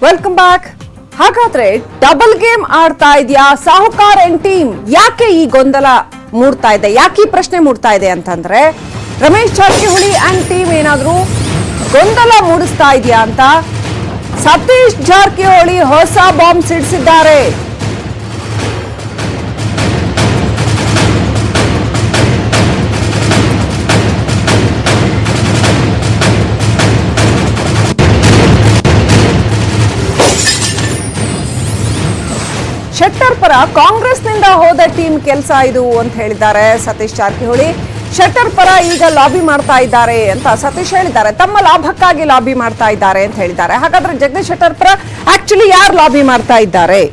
Welcome back. ಹಾಗಾದ್ರೆ double game ಆಡ್ತಾ ಇದೆಯಾ ಸಾಹುಕಾರ್ ಅಂಡ್ ಟೀಮ್? ಯಾಕೆ ಈ ಗೊಂದಲ ಮೂಡ್ತಾ ಇದೆ, ಯಾಕೆ ಈ ಪ್ರಶ್ನೆ ಮೂಡ್ತಾ ಇದೆ ಅಂತಂದ್ರೆ, ರಮೇಶ್ ಜಾರಕಿಹೊಳಿ ಅಂಡ್ ಟೀಮ್ ಏನಾದ್ರೂ ಗೊಂದಲ ಮೂಡಿಸ್ತಾ ಇದೆಯಾ ಅಂತ ಸತೀಶ್ ಜಾರಕಿಹೊಳಿ ಹೊಸ ಬಾಂಬ್ ಸಿಡಿಸಿದ್ದಾರೆ. ಶೆಟ್ಟರ್ ಪರ ಕಾಂಗ್ರೆಸ್ನಿಂದ ಹೋದ ಟೀಮ್ ಕೆಲಸ ಇದು ಅಂತ ಹೇಳಿದ್ದಾರೆ ಸತೀಶ್ ಜಾರಕಿಹೊಳಿ. ಶೆಟ್ಟರ್ ಪರ ಈಗ ಲಾಬಿ ಮಾಡ್ತಾ ಇದ್ದಾರೆ ಅಂತ ಸತೀಶ್ ಹೇಳಿದ್ದಾರೆ. ತಮ್ಮ ಲಾಭಕ್ಕಾಗಿ ಲಾಬಿ ಮಾಡ್ತಾ ಇದ್ದಾರೆ ಅಂತ ಹೇಳಿದ್ದಾರೆ. ಹಾಗಾದ್ರೆ ಜಗದೀಶ್ ಶೆಟ್ಟರ್ ಪರ ಆಕ್ಚುಲಿ ಯಾರು ಲಾಬಿ ಮಾಡ್ತಾ ಇದ್ದಾರೆ?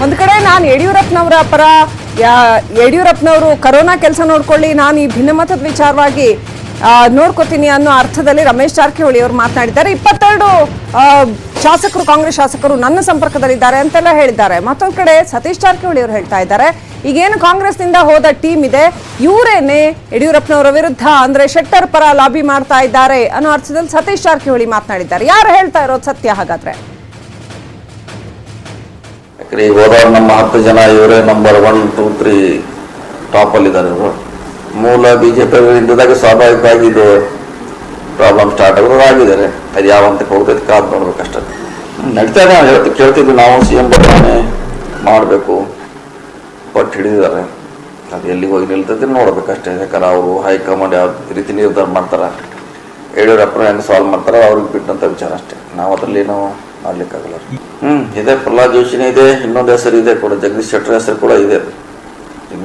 ಒಂದ್ ಕಡೆ ನಾನು ಯಡಿಯೂರಪ್ಪನವರ ಪರ, ಯಡಿಯೂರಪ್ಪನವರು ಕರೋನಾ ಕೆಲಸ ನೋಡ್ಕೊಳ್ಳಿ, ನಾನು ಈ ಭಿನ್ನಮತದ ವಿಚಾರವಾಗಿ ನೋಡ್ಕೋತೀನಿ ಅನ್ನೋ ಅರ್ಥದಲ್ಲಿ ರಮೇಶ್ ಜಾರಕಿಹೊಳಿ ಅವರು ಮಾತನಾಡಿದ್ದಾರೆ. 22 ಶಾಸಕರು, ಕಾಂಗ್ರೆಸ್ ಶಾಸಕರು ನನ್ನ ಸಂಪರ್ಕದಲ್ಲಿದ್ದಾರೆ ಅಂತೆಲ್ಲ ಹೇಳಿದ್ದಾರೆ. ಮತ್ತೊಂದ್ ಕಡೆ ಸತೀಶ್ ಜಾರಕಿಹೊಳಿ ಅವರು ಹೇಳ್ತಾ ಇದ್ದಾರೆ, ಈಗೇನು ಕಾಂಗ್ರೆಸ್ನಿಂದ ಹೋದ ಟೀಮ್ ಇದೆ ಇವರೇನೆ ಯಡಿಯೂರಪ್ಪನವರ ವಿರುದ್ಧ ಅಂದ್ರೆ ಶೆಟ್ಟರ್ ಪರ ಲಾಬಿ ಮಾಡ್ತಾ ಇದ್ದಾರೆ ಅನ್ನೋ ಅರ್ಥದಲ್ಲಿ ಸತೀಶ್ ಜಾರಕಿಹೊಳಿ ಮಾತನಾಡಿದ್ದಾರೆ. ಯಾರು ಹೇಳ್ತಾ ಇರೋದು ಸತ್ಯ ಹಾಗಾದ್ರೆ? ಈಗ ಹೋದವ್ರು ನಮ್ಮ 10 ಜನ ಇವರೇ ನಂಬರ್ 1, 2, 3 ಟಾಪ್ ಅಲ್ಲಿ ಇದ್ದಾರೆ. ಇವರು ಮೂಲ ಬಿಜೆಪಿ ಇಂದಾಗ ಸ್ವಾಭಾವಿಕವಾಗಿ ಇದು ಪ್ರಾಬ್ಲಮ್ ಸ್ಟಾರ್ಟ್ ಆಗೋದು ಆಗಿದ್ದಾರೆ. ಅದು ಯಾವ ಹಂತಕ್ಕೆ ಹೋಗ್ತೈತೆ ಕಾದ್ ನೋಡ್ಬೇಕಷ್ಟೇ. ನಡೀತಾ ಇದೆ. ಕೇಳ್ತಿದ್ವಿ ನಾವು CM ಬದಲಾವಣೆ ಮಾಡಬೇಕು, ಪಟ್ಟು ಹಿಡಿದಿದ್ದಾರೆ. ಅದು ಎಲ್ಲಿಗೆ ಹೋಗಿ ನಿಲ್ತೈತೆ ನೋಡ್ಬೇಕಷ್ಟೇ. ಯಾಕಂದ್ರೆ ಅವರು ಹೈಕಮಾಂಡ್ ಯಾವ ರೀತಿ ನಿರ್ಧಾರ ಮಾಡ್ತಾರೆ, ಯಡಿಯೂರಪ್ಪನ ಹೆಂಗೆ ಸಾಲ್ವ್ ಮಾಡ್ತಾರೆ ಅವ್ರಿಗೆ ಬಿಟ್ಟಂತ ವಿಚಾರ ಅಷ್ಟೇ. ನಾವು ಅದರಲ್ಲಿ ಏನೋ ಮಾಡ್ಲಿಕ್ಕಾಗಲ್ಲ. ಇದೆ, ಪ್ರಹ್ಲಾದ್ ಜೋಶಿನೇ ಇದೆ, ಇನ್ನೊಂದು ಹೆಸರು ಇದೆ ಕೂಡ, ಜಗದೀಶ್ ಶೆಟ್ಟರ್ ಹೆಸರು ಕೂಡ ಇದೆ.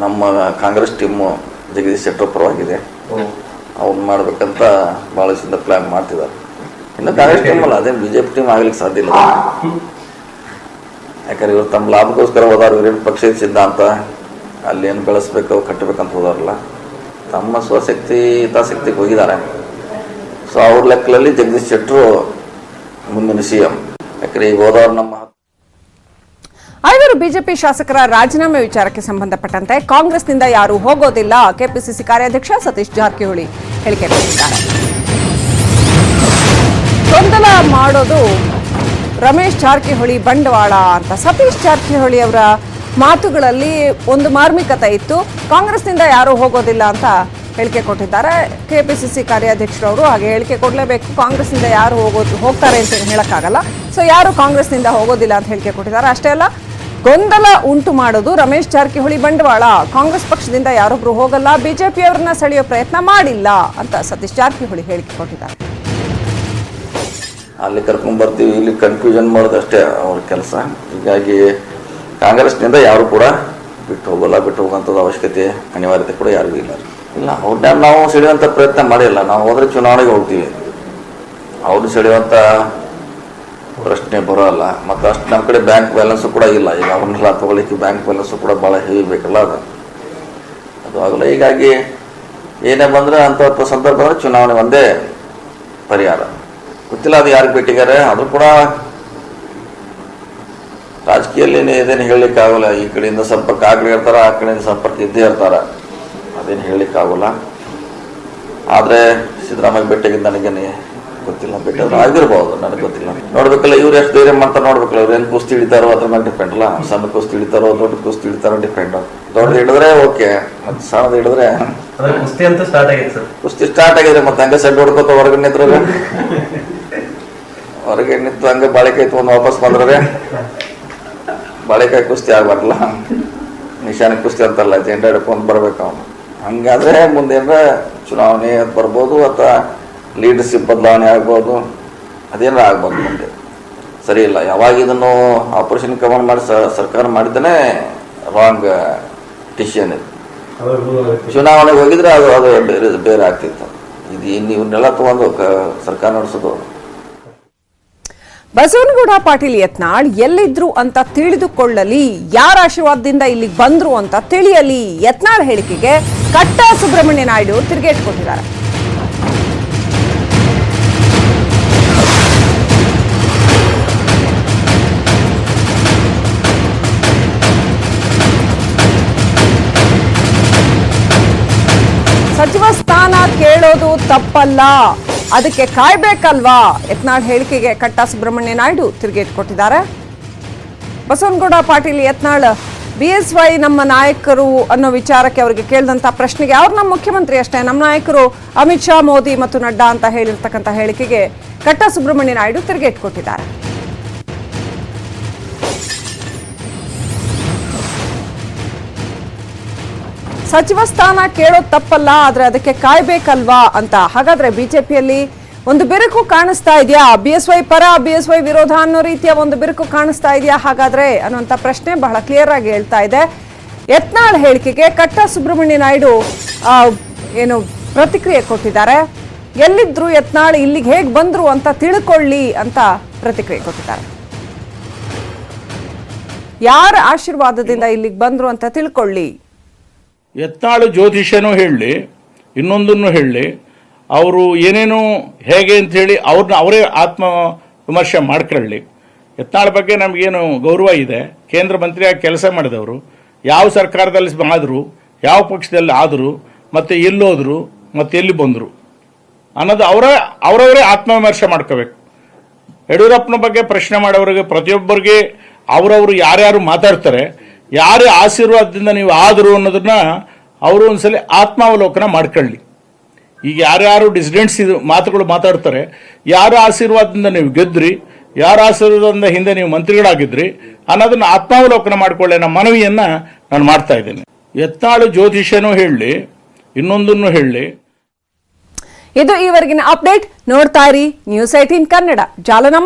ನಮ್ಮ ಕಾಂಗ್ರೆಸ್ ಟೀಮು ಜಗದೀಶ್ ಶೆಟ್ಟರ್ ಪರವಾಗಿದೆ. ಅವ್ನು ಮಾಡ್ಬೇಕಂತ ಭಾಳ ದಿವಸದಿಂದ ಪ್ಲಾನ್ ಮಾಡ್ತಿದ್ದಾರೆ. ಇನ್ನು ಕಾಂಗ್ರೆಸ್ ಟೀಮ್ ಅಲ್ಲ, ಅದೇನು ಬಿಜೆಪಿ ಟೀಮ್ ಆಗ್ಲಿಕ್ಕೆ ಸಾಧ್ಯ ಇಲ್ಲ. ಯಾಕಂದ್ರೆ ಇವರು ತಮ್ಮ ಲಾಭಕ್ಕೋಸ್ಕರ ಹೋದಾರ. ಇವ್ರೇನು ಪಕ್ಷದ ಸಿದ್ಧಾಂತ ಅಲ್ಲಿ ಏನು ಬೆಳೆಸ್ಬೇಕು ಕಟ್ಟಬೇಕಂತ ಹೋದಾರಲ್ಲ, ತಮ್ಮ ಸ್ವಶಕ್ತಿ ಹಿತಾಸಕ್ತಿಗೆ ಹೋಗಿದ್ದಾರೆ. ಸೊ ಅವ್ರ ಲೆಕ್ಕದಲ್ಲಿ ಜಗದೀಶ್ ಶೆಟ್ಟರು ಮುಂದಿನ CM. ಯಾಕಂದ್ರೆ ಈಗ ಹೋದವ್ರು ನಮ್ಮ 5 ಬಿಜೆಪಿ ಶಾಸಕರ ರಾಜೀನಾಮೆ ವಿಚಾರಕ್ಕೆ ಸಂಬಂಧಪಟ್ಟಂತೆ ಕಾಂಗ್ರೆಸ್ನಿಂದ ಯಾರೂ ಹೋಗೋದಿಲ್ಲ, ಕೆಪಿಸಿಸಿ ಕಾರ್ಯಾಧ್ಯಕ್ಷ ಸತೀಶ್ ಜಾರಕಿಹೊಳಿ ಹೇಳಿಕೆ ನೀಡಿದ್ದಾರೆ. ಗೊಂದಲ ಮಾಡೋದು ರಮೇಶ್ ಜಾರಕಿಹೊಳಿ ಬಂಡವಾಳ ಅಂತ ಸತೀಶ್ ಜಾರಕಿಹೊಳಿ ಅವರ ಮಾತುಗಳಲ್ಲಿ ಒಂದು ಮಾರ್ಮಿಕತೆ ಇತ್ತು. ಕಾಂಗ್ರೆಸ್ನಿಂದ ಯಾರೂ ಹೋಗೋದಿಲ್ಲ ಅಂತ ಹೇಳಿಕೆ ಕೊಟ್ಟಿದ್ದಾರೆ ಕೆಪಿಸಿಸಿ ಕಾರ್ಯಾಧ್ಯಕ್ಷರವರು. ಹಾಗೆ ಹೇಳಿಕೆ ಕೊಡಲೇಬೇಕು. ಕಾಂಗ್ರೆಸ್ನಿಂದ ಯಾರು ಹೋಗ್ತಾರೆ ಅಂತ ಹೇಳಕ್ಕಾಗಲ್ಲ. ಸೊ ಯಾರು ಕಾಂಗ್ರೆಸ್ನಿಂದ ಹೋಗೋದಿಲ್ಲ ಅಂತ ಹೇಳಿಕೆ ಕೊಟ್ಟಿದ್ದಾರೆ. ಅಷ್ಟೇ ಅಲ್ಲ, ಗೊಂದಲ ಉಂಟು ಮಾಡೋದು ರಮೇಶ್ ಜಾರಕಿಹೊಳಿ ಬಂಡವಾಳ, ಕಾಂಗ್ರೆಸ್ ಪಕ್ಷದಿಂದ ಯಾರೊಬ್ರು ಹೋಗಲ್ಲ, ಬಿಜೆಪಿಯವರನ್ನ ಸೆಳೆಯೋ ಪ್ರಯತ್ನ ಮಾಡಿಲ್ಲ ಅಂತ ಸತೀಶ್ ಜಾರಕಿಹೊಳಿ ಹೇಳಿಕೆ ಕೊಟ್ಟಿದ್ದಾರೆ. ಅಲ್ಲಿ ಕರ್ಕೊಂಡ್ ಬರ್ತೀವಿ, ಇಲ್ಲಿ ಕನ್ಫ್ಯೂಷನ್ ಮಾಡೋದು ಅಷ್ಟೇ ಅವ್ರ ಕೆಲಸ. ಹೀಗಾಗಿ ಕಾಂಗ್ರೆಸ್ನಿಂದ ಯಾರು ಕೂಡ ಬಿಟ್ಟು ಹೋಗುವಂಥದ್ದು ಅವಶ್ಯಕತೆ ಅನಿವಾರ್ಯತೆ ಕೂಡ ಯಾರಿಗೂ ಇಲ್ಲ. ಅವ್ರನ್ನ ನಾವು ಸೆಳೆಯುವಂಥ ಪ್ರಯತ್ನ ಮಾಡಿಲ್ಲ. ನಾವು ಹೋದ್ರೆ ಚುನಾವಣೆಗೆ ಹೋಗ್ತೀವಿ, ಅವ್ರು ಸೆಳೆಯುವಂಥ ಪ್ರಶ್ನೆ ಬರೋಲ್ಲ. ಮತ್ತು ಅಷ್ಟು ನಮ್ಮ ಕಡೆ ಬ್ಯಾಂಕ್ ಬ್ಯಾಲೆನ್ಸು ಕೂಡ ಇಲ್ಲ. ಈಗ ಅವ್ರನ್ನೆಲ್ಲ ತಗೊಳ್ಳಿಕ್ಕೆ ಬ್ಯಾಂಕ್ ಬ್ಯಾಲೆನ್ಸು ಕೂಡ ಭಾಳ ಹೆವಿ ಬೇಕಲ್ಲ, ಅದು ಆಗಲ್ಲ. ಹೀಗಾಗಿ ಏನೇ ಬಂದರೆ ಅಂಥ ಸಂದರ್ಭ ಅಂದರೆ ಚುನಾವಣೆ ಒಂದೇ ಪರಿಹಾರ. ಗೊತ್ತಿಲ್ಲ ಅದು ಯಾರಿಗೆ ಬಿಟ್ಟಿದ್ದಾರೆ. ಅದು ಕೂಡ ರಾಜಕೀಯದಲ್ಲಿ ಇದೇನು ಹೇಳಲಿಕ್ಕೆ ಆಗೋಲ್ಲ. ಈ ಕಡೆಯಿಂದ ಸಂಪರ್ಕ ಆಗಲಿ ಇರ್ತಾರೆ, ಆ ಕಡೆಯಿಂದ ಸಂಪರ್ಕ ಇದ್ದೇ ಇರ್ತಾರೆ, ಅದೇನು ಹೇಳಲಿಕ್ಕೆ ಆಗೋಲ್ಲ. ಆದರೆ ಸಿದ್ದರಾಮಯ್ಯ ಭೇಟಿಯಾಗಿದ್ದು ನನಗೇನೆ ಗೊತ್ತಿಲ್ಲ. ಭೇಟಿಯಾದ್ರೂ ಆಗಿರ್ಬೋದು, ನನಗೆ ಗೊತ್ತಿಲ್ಲ. ನೋಡ್ಬೇಕಲ್ಲ ಇವ್ರು ಎಷ್ಟು ಧೈರ್ಯ ಮಾಡ್ತಾರೆ ನೋಡ್ಬೇಕಲ್ಲ. ಇವ್ರು ಏನು ಕುಸ್ತಿ ಹಿಡಿತಾರೋ ಅದ್ರ ಮೇಲೆ ಡಿಪೆಂಡ್ ಅಲ್ಲ. ಸಣ್ಣ ಕುಸ್ತಿ ಹಿಡಿತಾರೋ ದೊಡ್ಡ ಕುಸ್ತಿ ಹಿಡಿತಾರೋ ಡಿಪೆಂಡ್. ದೊಡ್ಡದು ಹಿಡಿದ್ರೆ ಓಕೆ, ಮತ್ತೆ ಸಣ್ಣದು ಹಿಡಿದ್ರೆ ಕುಸ್ತಿ ಅಂತ ಸ್ಟಾರ್ಟ್ ಆಗಿದೆ ಸರ್. ಕುಸ್ತಿ ಸ್ಟಾರ್ಟ್ ಆಗಿದೆ. ಮತ್ತೆ ಹಂಗೆ ಸೆಡ್ ಹೊಡ್ಕೋತ ಹೊರಗಡೆ ನಿಂತ್ರೆ, ಹೊರಗೆ ನಿಂತು ಹಂಗೆ ಬಾಳೆಕಾಯಿ ತೊಗೊಂಡು ವಾಪಸ್ ಬಂದ್ರೆ ಬಾಳೆಕಾಯಿ ಕುಸ್ತಿ ಆಗ್ಬಾರಲ್ಲ. ನಿಶಾನೆ ಕುಸ್ತಿ ಅಂತಲ್ಲ, ಜೆಂಡಾ ಹಿಡ್ಕೊಂಡು ಬರ್ಬೇಕು ಅವನು. ಹಂಗಾದ್ರೆ ಮುಂದೇನ ಚುನಾವಣೆ ಬರ್ಬೋದು, ಅಥವಾ ಲೀಡರ್ಶಿಪ್ ಬದಲಾವಣೆ ಆಗ್ಬೋದು, ಅದೇನಾರ ಆಗ್ಬೋದು ಮುಂದೆ. ಸರಿ ಇಲ್ಲ. ಯಾವಾಗ ಇದನ್ನು ಆಪರೇಷನ್ ಕಮಾಂಡ್ ಮಾಡಿ ಸರ್ಕಾರ ಮಾಡಿದ್ದಾನೆ ರಾಂಗ್ ಡಿಸಿಷನ್ ಇದು. ಚುನಾವಣೆಗೆ ಹೋಗಿದ್ರೆ ಅದು ಬೇರೆ ಆಗ್ತಿತ್ತು. ಇದು ಇವನ್ನೆಲ್ಲ ತಗೊಂಡು ಸರ್ಕಾರ ನಡೆಸೋದು. ಬಸವನಗೌಡ ಪಾಟೀಲ್ ಯತ್ನಾಳ್ ಎಲ್ಲಿದ್ರು ಅಂತ ತಿಳಿದುಕೊಳ್ಳಲಿ, ಯಾರ ಆಶೀರ್ವಾದದಿಂದ ಇಲ್ಲಿಗೆ ಬಂದ್ರು ಅಂತ ತಿಳಿಯಲಿ. ಯತ್ನಾಳ್ ಹೇಳಿಕೆಗೆ ಕಟ್ಟಾ ಸುಬ್ರಹ್ಮಣ್ಯ ನಾಯ್ಡು ತಿರುಗೇಟು ಕೊಟ್ಟಿದ್ದಾರೆ. ಸಚಿವ ಸ್ಥಾನ ಕೇಳೋದು ತಪ್ಪಲ್ಲ, ಅದಕ್ಕೆ ಕಾಯ್ಬೇಕಲ್ವಾ? ಯತ್ನಾಳ್ ಹೇಳಿಕೆಗೆ ಕಟ್ಟಾ ಸುಬ್ರಹ್ಮಣ್ಯ ನಾಯ್ಡು ತಿರುಗೇಟು ಕೊಟ್ಟಿದ್ದಾರೆ. ಬಸವನಗೌಡ ಪಾಟೀಲ್ ಯತ್ನಾಳ್ BSY ನಮ್ಮ ನಾಯಕರು ಅನ್ನೋ ವಿಚಾರಕ್ಕೆ ಅವರಿಗೆ ಕೇಳಿದಂತ ಪ್ರಶ್ನೆಗೆ ಅವ್ರು ನಮ್ಮ ಮುಖ್ಯಮಂತ್ರಿ ಅಷ್ಟೇ, ನಮ್ಮ ನಾಯಕರು ಅಮಿತ್ ಶಾ, ಮೋದಿ ಮತ್ತು ನಡ್ಡಾ ಅಂತ ಹೇಳಿರ್ತಕ್ಕಂಥ ಹೇಳಿಕೆಗೆ ಕಟ್ಟಾ ಸುಬ್ರಹ್ಮಣ್ಯ ನಾಯ್ಡು ತಿರುಗೇಟು ಕೊಟ್ಟಿದ್ದಾರೆ. ಸಚಿವ ಸ್ಥಾನ ಕೇಳೋದು ತಪ್ಪಲ್ಲ, ಆದ್ರೆ ಅದಕ್ಕೆ ಕಾಯ್ಬೇಕಲ್ವಾ ಅಂತ. ಹಾಗಾದ್ರೆ ಬಿಜೆಪಿಯಲ್ಲಿ ಒಂದು ಬಿರುಕು ಕಾಣಿಸ್ತಾ ಇದೆಯಾ? BSY ಪರ BSY ವಿರೋಧ ಅನ್ನೋ ರೀತಿಯ ಒಂದು ಬಿರುಕು ಕಾಣಿಸ್ತಾ ಇದೆಯಾ ಹಾಗಾದ್ರೆ ಅನ್ನುವಂಥ ಪ್ರಶ್ನೆ ಬಹಳ ಕ್ಲಿಯರ್ ಆಗಿ ಹೇಳ್ತಾ ಇದೆ. ಯತ್ನಾಳ್ ಹೇಳಿಕೆಗೆ ಕಟ್ಟಾ ಸುಬ್ರಹ್ಮಣ್ಯ ನಾಯ್ಡು ಏನು ಪ್ರತಿಕ್ರಿಯೆ ಕೊಟ್ಟಿದ್ದಾರೆ. ಎಲ್ಲಿದ್ರು ಯತ್ನಾಳ್, ಇಲ್ಲಿಗೆ ಹೇಗೆ ಬಂದ್ರು ಅಂತ ತಿಳ್ಕೊಳ್ಳಿ ಅಂತ ಪ್ರತಿಕ್ರಿಯೆ ಕೊಟ್ಟಿದ್ದಾರೆ. ಯಾರ ಆಶೀರ್ವಾದದಿಂದ ಇಲ್ಲಿಗೆ ಬಂದ್ರು ಅಂತ ತಿಳ್ಕೊಳ್ಳಿ. ಯತ್ನಾಳು ಜ್ಯೋತಿಷ್ಯನೂ ಹೇಳಲಿ, ಇನ್ನೊಂದನ್ನು ಹೇಳಲಿ, ಅವರು ಏನೇನು ಹೇಗೆ ಅಂತ ಹೇಳಿ ಅವ್ರನ್ನ ಅವರೇ ಆತ್ಮ ವಿಮರ್ಶೆ ಮಾಡ್ಕೊಳ್ಳಿ. ಯತ್ನಾಳ್ ಬಗ್ಗೆ ನಮಗೇನು ಗೌರವ ಇದೆ, ಕೇಂದ್ರ ಮಂತ್ರಿಯಾಗಿ ಕೆಲಸ ಮಾಡಿದವರು, ಯಾವ ಸರ್ಕಾರದಲ್ಲಿ ಆದರೂ, ಯಾವ ಪಕ್ಷದಲ್ಲಿ ಆದರೂ, ಮತ್ತು ಎಲ್ಲೋದ್ರು ಮತ್ತು ಎಲ್ಲಿ ಬಂದರು ಅನ್ನೋದು ಅವರವರೇ ಆತ್ಮವಿಮರ್ಶೆ ಮಾಡ್ಕೋಬೇಕು. ಯಡಿಯೂರಪ್ಪನ ಬಗ್ಗೆ ಪ್ರಶ್ನೆ ಮಾಡೋರಿಗೆ ಪ್ರತಿಯೊಬ್ಬರಿಗೆ ಅವರವರು ಯಾರ್ಯಾರು ಮಾತಾಡ್ತಾರೆ, ಯಾರ ಆಶೀರ್ವಾದದಿಂದ ನೀವು ಆದರು ಅನ್ನೋದನ್ನ ಅವರು ಒಂದ್ಸಲ ಆತ್ಮಾವಲೋಕನ ಮಾಡ್ಕೊಳ್ಳಿ. ಈಗ ಯಾರ್ಯಾರು ಡಿಸಿಡೆಂಟ್ಸ್ ಮಾತುಗಳು ಮಾತಾಡ್ತಾರೆ, ಯಾರ ಆಶೀರ್ವಾದದಿಂದ ನೀವು ಗೆದ್ರಿ, ಯಾರ ಆಶೀರ್ವಾದದಿಂದ ಹಿಂದೆ ನೀವು ಮಂತ್ರಿಗಳಾಗಿದ್ರಿ ಅನ್ನೋದನ್ನ ಆತ್ಮಾವಲೋಕನ ಮಾಡ್ಕೊಳ್ಳಿ ಅನ್ನೋ ಮನವಿಯನ್ನ ನಾನು ಮಾಡ್ತಾ ಇದ್ದೇನೆ. ಯತ್ನಾಳು ಜ್ಯೋತಿಷ್ಯನೂ ಹೇಳಲಿ, ಇನ್ನೊಂದನ್ನು ಹೇಳಲಿ. ಇದು ಈವರೆಗಿನ ಅಪ್ಡೇಟ್. ನೋಡ್ತಾ ಇರಿ News 18 ಕನ್ನಡ. ಜಾಲ ನಮ್ಮ